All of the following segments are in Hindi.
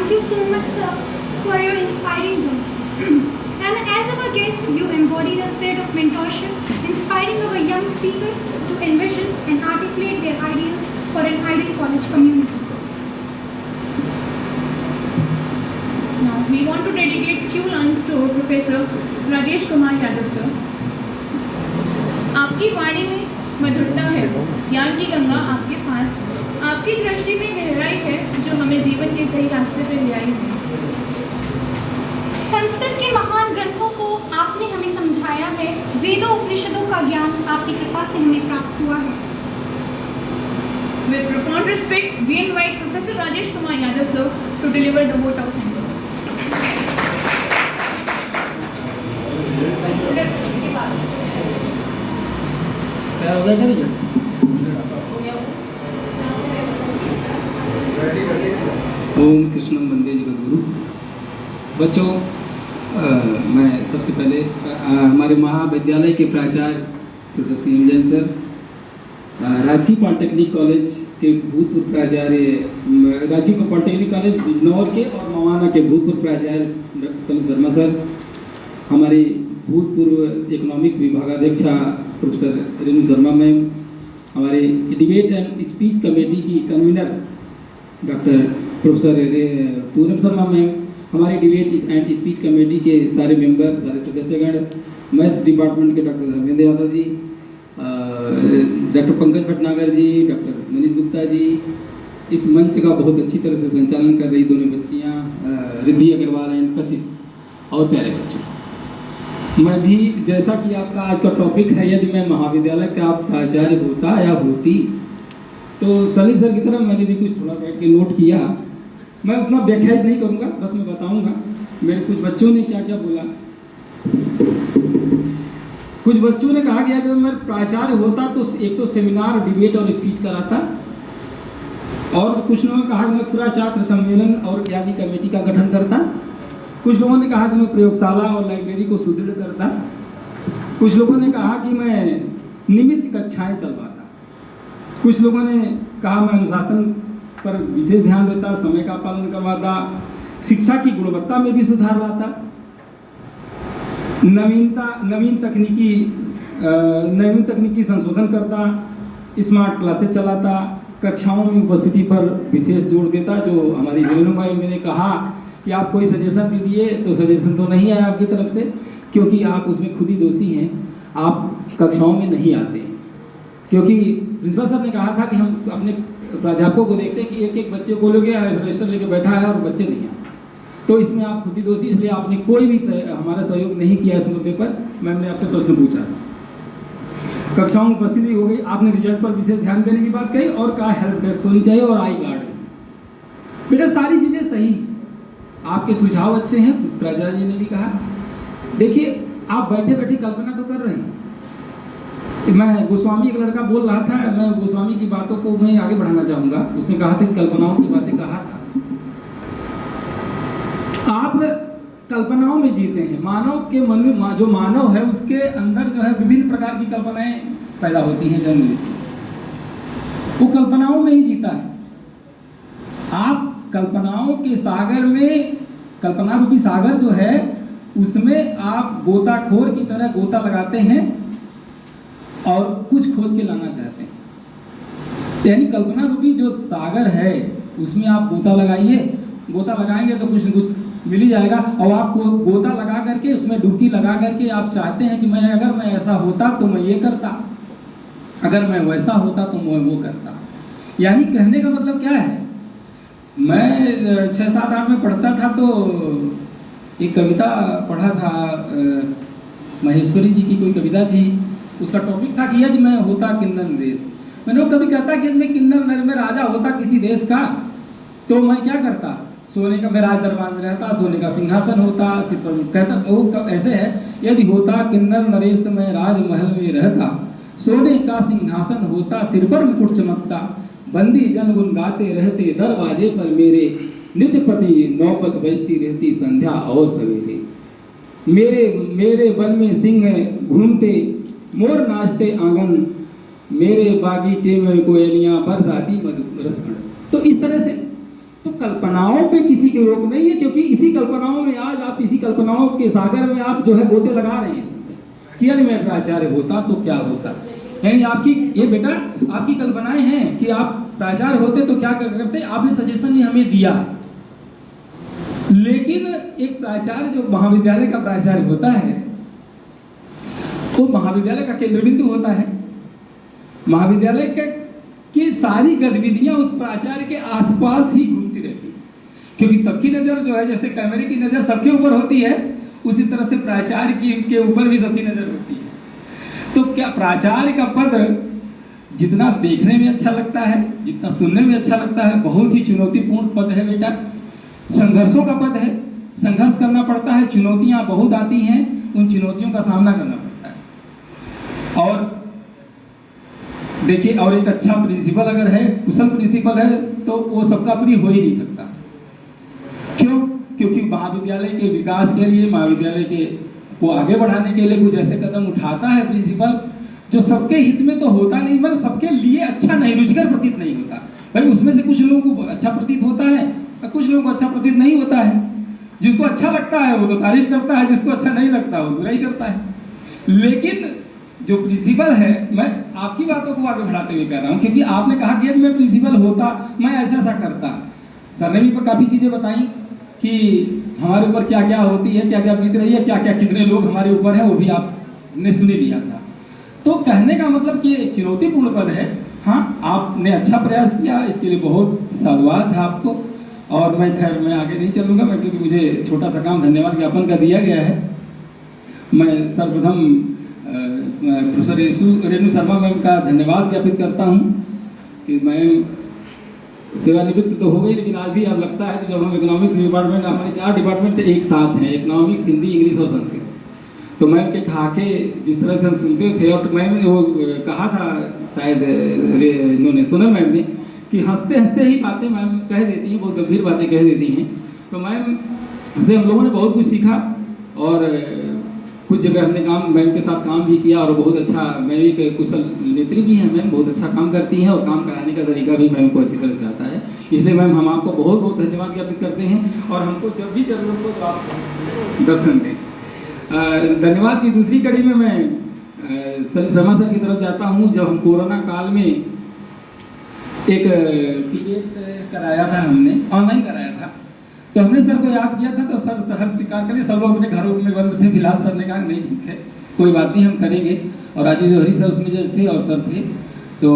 Thank you so much, sir, for your inspiring words. And as our guest, you embody the spirit of mentorship, inspiring our young speakers to envision and articulate their ideals for an ideal college community. Now, we want to dedicate few lines to Professor Rajesh Kumar Yadav, sir. आपकी वाणी में मधुरता है, ज्ञान की गंगा आपके पास, आपकी दृष्टि में गहराई है जो हमें जीवन के सही रास्ते पर ले आई है। संस्कृत के महान ग्रंथों को आपने हमें समझाया है, वेदों उपनिषदों का ज्ञान आपकी कृपा से हमें प्राप्त हुआ है। With profound respect, we invite Professor Rajesh Kumar Yadav, sir, to deliver the vote of thanks. ओम कृष्णम वंदे जगद्गुरु। बच्चों, मैं सबसे पहले हमारे महाविद्यालय के प्राचार्य प्रोफेसर सीएम सर, राजकीय पॉलिटेक्निक कॉलेज के भूतपूर्व प्राचार्य, राजकीय पॉलिटेक्निक कॉलेज बिजनौर के और मवाना के भूतपूर्व प्राचार्य डॉक्टर सनी शर्मा सर, हमारी भूतपूर्व इकोनॉमिक्स विभागाध्यक्षा प्रोफेसर रेणु शर्मा मैम, हमारे डिबेट एंड स्पीच कमेटी की convener doctor professor Poonam Sharma ma'am, हमारे डिबेट एंड स्पीच कमेटी के सारे मेंबर, सारे सदस्यगण, मैथ्स डिपार्टमेंट के doctor Dharmendra Yadav ji, doctor Pankaj Bhatnagar ji, doctor Manish Gupta ji, इस मंच का बहुत अच्छी तरह से संचालन कर रही दोनों बच्चियाँ रिद्धि अग्रवाल एंड कशिश, और प्यारे बच्चों, मैं भी, जैसा कि आपका आज का टॉपिक है, यदि मैं महाविद्यालय का प्राचार्य होता या होती तो सनी सर की तरह मैंने भी कुछ थोड़ा बैठ के नोट किया। मैं उतना व्याख्यात नहीं करूँगा, बस मैं बताऊँगा मेरे कुछ बच्चों ने क्या क्या बोला। कुछ बच्चों ने कहा कि अगर मैं प्राचार्य होता तो एक तो सेमिनार, डिबेट और स्पीच कराता, और कुछ लोगों ने कहा कि मैं पूरा छात्र सम्मेलन और आदि कमेटी का गठन करता, कुछ लोगों ने कहा कि मैं प्रयोगशाला और लाइब्रेरी को सुदृढ़ करता, कुछ लोगों ने कहा कि मैं नियमित कक्षाएं चलवाता, कुछ लोगों ने कहा मैं अनुशासन पर विशेष ध्यान देता, समय का पालन करवाता, शिक्षा की गुणवत्ता में भी सुधार लाता, नवीन तकनीकी संशोधन करता, स्मार्ट क्लासेस चलाता, कक्षाओं में उपस्थिति पर विशेष जोर देता। जो हमारी रेणु भाई मैंने कहा कि आप कोई सजेशन दीजिए, तो सजेशन तो नहीं आया आपकी तरफ से, क्योंकि आप उसमें खुद ही दोषी हैं, आप कक्षाओं में नहीं आते, क्योंकि प्रिंसिपल सर ने कहा था कि हम अपने प्राध्यापकों को देखते हैं कि एक एक बच्चे को लेके रजिस्टर लेके बैठा है और बच्चे नहीं आते, तो इसमें आप खुद ही दोषी, इसलिए आपने कोई भी हमारा सहयोग नहीं किया इस मुद्दे पर। मैंने आपसे प्रश्न पूछा, कक्षाओं में उपस्थिति हो गई, आपने रिजल्ट पर विशेष ध्यान देने की बात कही और कहा हेल्प डेस्क होनी चाहिए और आई कार्ड। बेटा सारी चीज़ें सही, आपके सुझाव अच्छे हैं, प्राचार्य जी ने भी कहा। देखिए, आप बैठे बैठे कल्पना तो कर रहे हैं। मैं गोस्वामी, एक लड़का बोल रहा था, मैं गोस्वामी की बातों को मैं आगे बढ़ाना चाहूँगा। उसने कहा था कि कल्पनाओं की बातें कहा था, आप कल्पनाओं में जीते हैं। मानव के मन में, जो मानव है उसके अंदर जो है विभिन्न प्रकार की कल्पनाएं पैदा होती हैं, जन्म लेती हैं, वो कल्पनाओं में ही जीता है। आप कल्पनाओं के सागर में, कल्पना रूपी सागर जो है उसमें आप गोताखोर की तरह गोता लगाते हैं और कुछ खोज के लाना चाहते हैं। यानी कल्पना रूपी जो सागर है उसमें आप गोता लगाइए, गोता लगाएंगे तो कुछ न कुछ मिल ही जाएगा। और आप गोता लगा करके उसमें डुबकी लगा करके आप चाहते हैं कि अगर मैं ऐसा होता तो मैं ये करता, अगर मैं वैसा होता तो मैं वो करता। यानी कहने का मतलब क्या है, मैं 6, 7, 8 में पढ़ता था तो एक कविता पढ़ा था, महेश्वरी जी की कोई कविता थी, उसका टॉपिक था कि यदि मैं होता किन्नर नरेश। मैंने कभी कहता कि यदि मैं किन्नर नरेश में राजा होता किसी देश का, तो मैं क्या करता, सोने का, मैं राज दरबार में रहता, सोने का सिंहासन होता, सिर पर कहता, वो ऐसे है, यदि होता किन्नर नरेश में राजमहल में रहता, सोने का सिंहासन होता, सिर पर मुकुट चमकता, बंदी जन गुन गाते रहते दरवाजे पर मेरे, नित्य प्रति नौबत बजती रहती संध्या और सवेरे। मेरे वन में सिंह घूमते, मोर नाचते आंगन, मेरे बागीचे में कोयलियां बरसाती मधुर रसगण। तो इस तरह से तो कल्पनाओं पे किसी की रोक नहीं है, क्योंकि इसी कल्पनाओं में आज आप इसी कल्पनाओं के सागर में आप जो है गोते लगा रहे हैं कि यदि मैं प्राचार्य होता तो क्या होता। यानी आपकी ये बेटा आपकी कल्पनाएं हैं कि आप प्राचार्य होते तो क्या करते, आपने सजेशन भी हमें दिया। लेकिन एक प्राचार्य जो महाविद्यालय का प्राचार्य होता है वो महाविद्यालय का केंद्र बिंदु होता है। महाविद्यालय की सारी गतिविधियां उस प्राचार्य के आसपास ही घूमती रहती है, क्योंकि सबकी नजर जो है, जैसे कैमरे की नजर सबके ऊपर होती है, उसी तरह से प्राचार्य के ऊपर भी सबकी नजर होती है। तो क्या प्राचार्य का पद जितना देखने में अच्छा लगता है, जितना सुनने में अच्छा लगता है, बहुत ही चुनौतीपूर्ण पद है बेटा। संघर्षों का पद है, संघर्ष करना पड़ता है, चुनौतियां बहुत आती हैं, उन चुनौतियों का सामना करना पड़ता है। और देखिए, और एक अच्छा प्रिंसिपल अगर है, कुशल प्रिंसिपल है, तो वो सबका प्रिय हो ही नहीं सकता। क्यों? क्योंकि महाविद्यालय के विकास के लिए, महाविद्यालय के को आगे बढ़ाने के लिए कुछ ऐसे कदम उठाता है प्रिंसिपल जो सबके हित में तो होता नहीं, मतलब सबके लिए अच्छा नहीं, रुचिकर प्रतीत नहीं होता। भाई उसमें से कुछ लोगों को अच्छा प्रतीत होता है और कुछ लोगों को अच्छा प्रतीत नहीं होता है। जिसको अच्छा लगता है वो तो तारीफ करता है, जिसको अच्छा नहीं लगता वो बुराई करता है। लेकिन जो प्रिंसिपल है, मैं आपकी बातों को आगे बढ़ाते हुए कह रहा हूँ, क्योंकि आपने कहा कि यदि मैं प्रिंसिपल होता मैं ऐसा ऐसा करता। सर ने भी काफ़ी चीज़ें बताई कि हमारे ऊपर क्या क्या होती है, क्या क्या बीत रही है, क्या क्या कितने लोग हमारे ऊपर हैं, वो भी आपने सुन ही लिया था। तो कहने का मतलब कि एक चुनौतीपूर्ण पद है। हाँ, आपने अच्छा प्रयास किया, इसके लिए बहुत साधुवाद है आपको। और मैं खैर मैं आगे नहीं चलूँगा, मैं क्योंकि मुझे छोटा सा काम धन्यवाद ज्ञापन का दिया गया है। मैं सर्वप्रथम प्रोफेसर रेणु शर्मा मैम का धन्यवाद ज्ञापित करता हूँ कि मैम सेवानिवृत्त तो हो गई, लेकिन आज भी अब लगता है कि जब हम इकोनॉमिक्स डिपार्टमेंट, हमारे 4 डिपार्टमेंट एक साथ हैं, इकोनॉमिक्स, हिंदी, इंग्लिश और संस्कृत। तो मैम के ठाके जिस तरह से हम सुनते थे, और मैम ने वो कहा था, शायद इन्होंने सोनल मैम ने, कि हंसते हंसते ही बातें मैम कह देती हैं, बहुत गंभीर बातें कह देती हैं। तो मैम से हम लोगों ने बहुत कुछ सीखा और कुछ जगह हमने मैम के साथ काम भी किया, और बहुत अच्छा, मैम एक कुशल नेत्री भी हैं, मैम बहुत अच्छा काम करती हैं और काम कराने का तरीका भी मैम को अच्छी तरह से आता है। इसलिए मैम हम आपको बहुत बहुत धन्यवाद ज्ञापित करते हैं, और हमको जब भी जरूरत हो तो आप दर्शन दें। धन्यवाद की दूसरी कड़ी में मैं शर्मा सर की तरफ जाता हूँ। जब हम कोरोना काल में एक डिबेट कराया था, हमने ऑनलाइन कराया था, तो हमने सर को याद किया था, तो सर हर स्वीकार करिए, सब लोग अपने घरों में बंद थे। फिलहाल सर ने कहा नहीं ठीक है, कोई बात नहीं, हम करेंगे। और राजीव जौहरी सर उसमें जज थे और सर थे, तो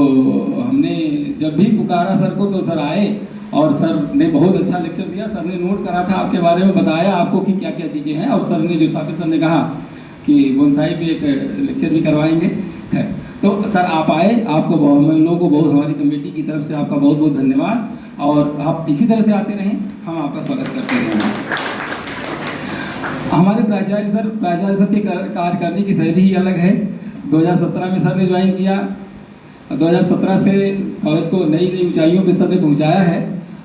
हमने जब भी पुकारा सर को तो सर आए और सर ने बहुत अच्छा लेक्चर दिया। सर ने नोट करा था आपके बारे में, बताया आपको कि क्या क्या चीज़ें हैं, और सर ने जो साबित सर ने कहा कि बोनसाई पे एक लेक्चर भी करवाएंगे है। तो सर आप आए, आपको हम लोगों को बहुत, हमारी कमेटी की तरफ से आपका बहुत बहुत धन्यवाद, और आप इसी तरह से आते रहें, हम आपका स्वागत करते हैं। हमारे प्राचार्य सर के कार्य करने की शैली ही अलग है। 2017 में सर ने ज्वाइन किया, 2017 से कॉलेज को नई नई ऊंचाइयों पे सर ने पहुंचाया है,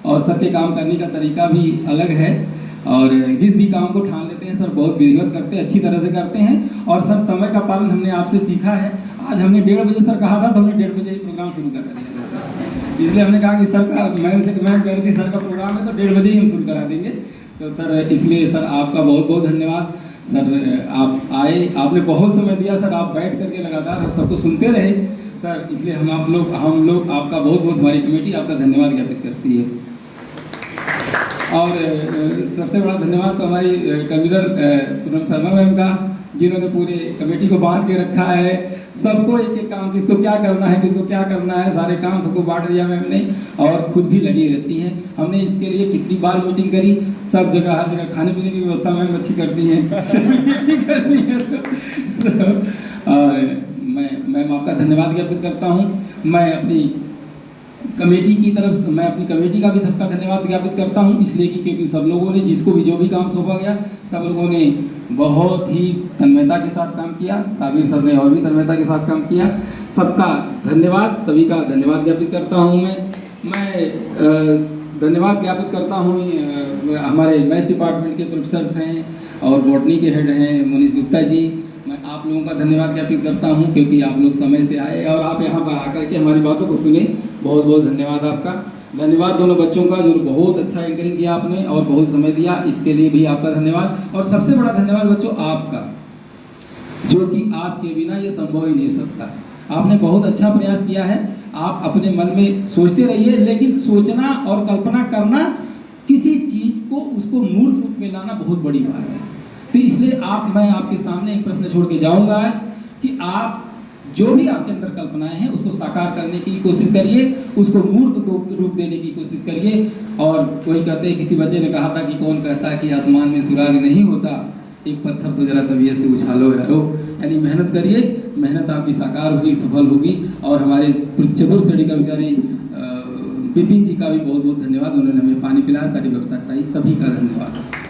और सर के काम करने का तरीका भी अलग है। और जिस भी काम को ठान लेते हैं सर बहुत विधिवत करते हैं, अच्छी तरह से करते हैं। और सर समय का पालन हमने आपसे सीखा है। आज हमने 1:30 बजे सर कहा था, तो हमने 1:30 बजे ही प्रोग्राम शुरू कर दिया। इसलिए हमने कहा कि सर का, मैम कह रही थी सर का प्रोग्राम है तो 1:30 बजे ही हम शुरू करा देंगे। तो सर इसलिए सर आपका बहुत बहुत धन्यवाद। सर आप आए, आपने बहुत समय दिया सर, आप बैठ करके लगातार हम सबको सुनते रहे सर, इसलिए हम लोग आपका बहुत बहुत, हमारी कमेटी आपका धन्यवाद ज्ञापित करती है। और सबसे बड़ा धन्यवाद तो हमारी कन्वीनर पूनम शर्मा मैम का, जिन्होंने पूरे कमेटी को बांट के रखा है। सबको एक एक काम, किसको क्या करना है, किसको क्या करना है, सारे काम सबको बांट दिया मैम ने, और खुद भी लगी रहती हैं। हमने इसके लिए कितनी बार मीटिंग करी, सब जगह हर जगह खाने पीने की व्यवस्था मैम अच्छी करती हैं। मीटिंग करनी है तो मैं आपका धन्यवाद ज्ञापित करता हूँ। मैं अपनी कमेटी की तरफ से, मैं अपनी कमेटी का भी सबका धन्यवाद ज्ञापित करता हूँ, इसलिए कि क्योंकि सब लोगों ने, जिसको भी जो भी काम सौंपा गया, सब लोगों ने बहुत ही तन्मयता के साथ काम किया। साबिर सर ने और भी तन्मयता के साथ काम किया। सबका धन्यवाद, सभी का धन्यवाद ज्ञापित करता हूँ। मैं धन्यवाद ज्ञापित करता हूँ हमारे मैथ्स डिपार्टमेंट के प्रोफेसर्स हैं और बॉटनी के हेड हैं मनीष गुप्ता जी। मैं आप लोगों का धन्यवाद ज्ञापित करता हूं, क्योंकि आप लोग समय से आए और आप यहां पर आकर के हमारी बातों को सुने। बहुत बहुत धन्यवाद आपका। धन्यवाद दोनों बच्चों का, जो बहुत अच्छा एंकरिंग किया आपने और बहुत समय दिया, इसके लिए भी आपका धन्यवाद। और सबसे बड़ा धन्यवाद बच्चों आपका, जो कि आपके बिना ये संभव ही नहीं हो सकता। आपने बहुत अच्छा प्रयास किया है। आप अपने मन में सोचते रहिए, लेकिन सोचना और कल्पना करना, किसी चीज को उसको मूर्त रूप में लाना बहुत बड़ी बात है। तो इसलिए मैं आपके सामने एक प्रश्न छोड़ के जाऊंगा आज कि आप जो भी आपके अंदर कल्पनाएं हैं उसको साकार करने की कोशिश करिए, उसको मूर्त रूप देने की कोशिश करिए। और कोई कहते हैं, किसी बच्चे ने कहा था कि कौन कहता है कि आसमान में सुराग नहीं होता, एक पत्थर तो जरा तबीयत से उछालो यारो। यानी मेहनत करिए, मेहनत आपकी साकार होगी, सफल होगी। और हमारे चतुर श्रेणी कर्मचारी विपिन जी का भी बहुत बहुत धन्यवाद, उन्होंने हमें पानी पिलाया, सारी व्यवस्था कराई, सभी का धन्यवाद।